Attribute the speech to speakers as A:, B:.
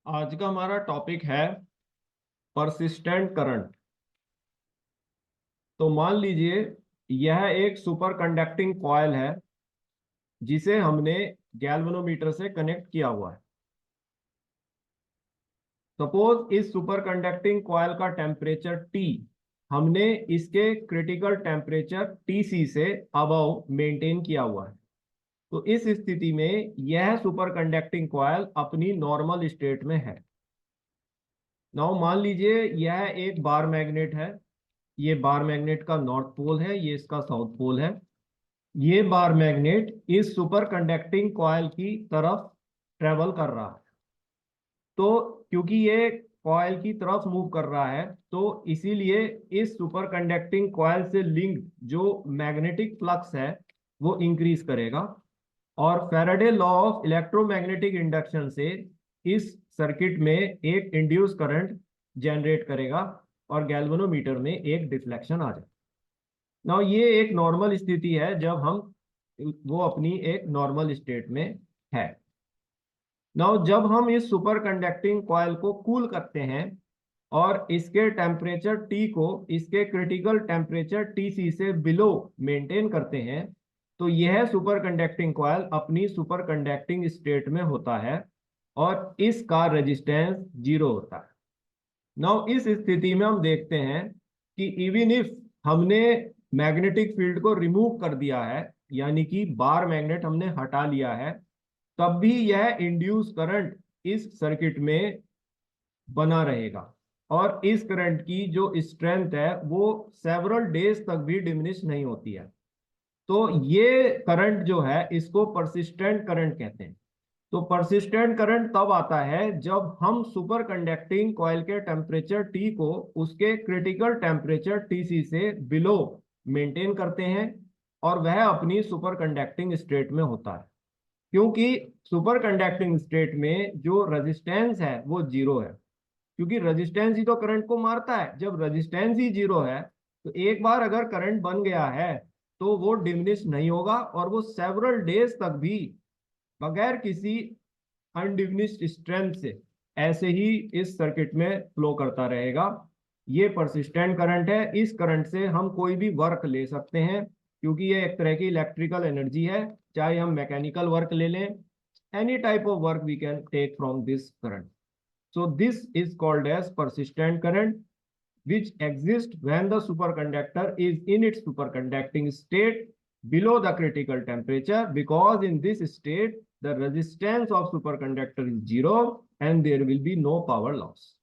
A: आज का हमारा टॉपिक है परसिस्टेंट करंट। तो मान लीजिए यह एक सुपर कंडक्टिंग कॉइल है जिसे हमने गैल्वेनोमीटर से कनेक्ट किया हुआ है। सपोज इस सुपर कंडक्टिंग कॉइल का टेम्परेचर T हमने इसके क्रिटिकल टेम्परेचर TC से अबव मेंटेन किया हुआ है। तो इस स्थिति में यह सुपर कंडक्टिंग कॉइल अपनी नॉर्मल स्टेट में है। नाउ मान लीजिए यह एक बार मैग्नेट है। ये बार मैग्नेट का नॉर्थ पोल है, ये इसका साउथ पोल है। ये बार मैग्नेट इस सुपर कंडक्टिंग कॉइल की तरफ ट्रेवल कर रहा है। तो क्योंकि ये कॉइल की तरफ मूव कर रहा है तो इसीलिए इस सुपर कंडक्टिंग कॉइल से लिंक जो मैग्नेटिक फ्लक्स है वो इंक्रीज करेगा और Faraday law of electromagnetic induction से इस सर्किट में एक इंड्यूस करंट जनरेट करेगा और गैल्वेनोमीटर में एक डिफ्लेक्शन आ जाए। ना ये एक नॉर्मल स्थिति है जब हम वो अपनी एक नॉर्मल स्टेट में है। नाउ जब हम इस सुपर कंडक्टिंग कॉइल को कूल करते हैं और इसके टेम्परेचर T को इसके क्रिटिकल टेम्परेचर TC से बिलो मेंटेन करते हैं तो यह सुपर कंडक्टिंग कॉइल अपनी सुपर कंडक्टिंग स्टेट में होता है और इसका रेजिस्टेंस 0 होता है। नाउ इस स्थिति में हम देखते हैं कि इवन इफ हमने मैग्नेटिक फील्ड को रिमूव कर दिया है यानी कि बार मैग्नेट हमने हटा लिया है तब भी यह इंड्यूस करंट इस सर्किट में बना रहेगा और इस करंट की जो स्ट्रेंथ है वो सेवरल डेज तक भी डिमिनिश नहीं होती है। तो ये करंट जो है इसको परसिस्टेंट करंट कहते हैं। तो परसिस्टेंट करंट तब आता है जब हम सुपर कंडक्टिंग कॉइल के टेम्परेचर T को उसके क्रिटिकल टेम्परेचर TC से बिलो मेंटेन करते हैं और वह अपनी सुपर कंडक्टिंग स्टेट में होता है। क्योंकि सुपर कंडक्टिंग स्टेट में जो रेजिस्टेंस है वो 0 है, क्योंकि रेजिस्टेंस ही तो करंट को मारता है। जब रेजिस्टेंस ही 0 है तो एक बार अगर करंट बन गया है तो वो डिमिनिश नहीं होगा और वो सेवरल डेज तक भी बगैर किसी अनडिमिनिश्ड स्ट्रेंथ से ऐसे ही इस सर्किट में फ्लो करता रहेगा। ये परसिस्टेंट करंट है। इस करंट से हम कोई भी वर्क ले सकते हैं क्योंकि ये एक तरह की इलेक्ट्रिकल एनर्जी है। चाहे हम मैकेनिकल वर्क ले लें, any type of work we can take from this current. So this is called as persistent current, which exists when the superconductor is in its superconducting state below the critical temperature, because in this state the resistance of superconductor is 0 and there will be no power loss.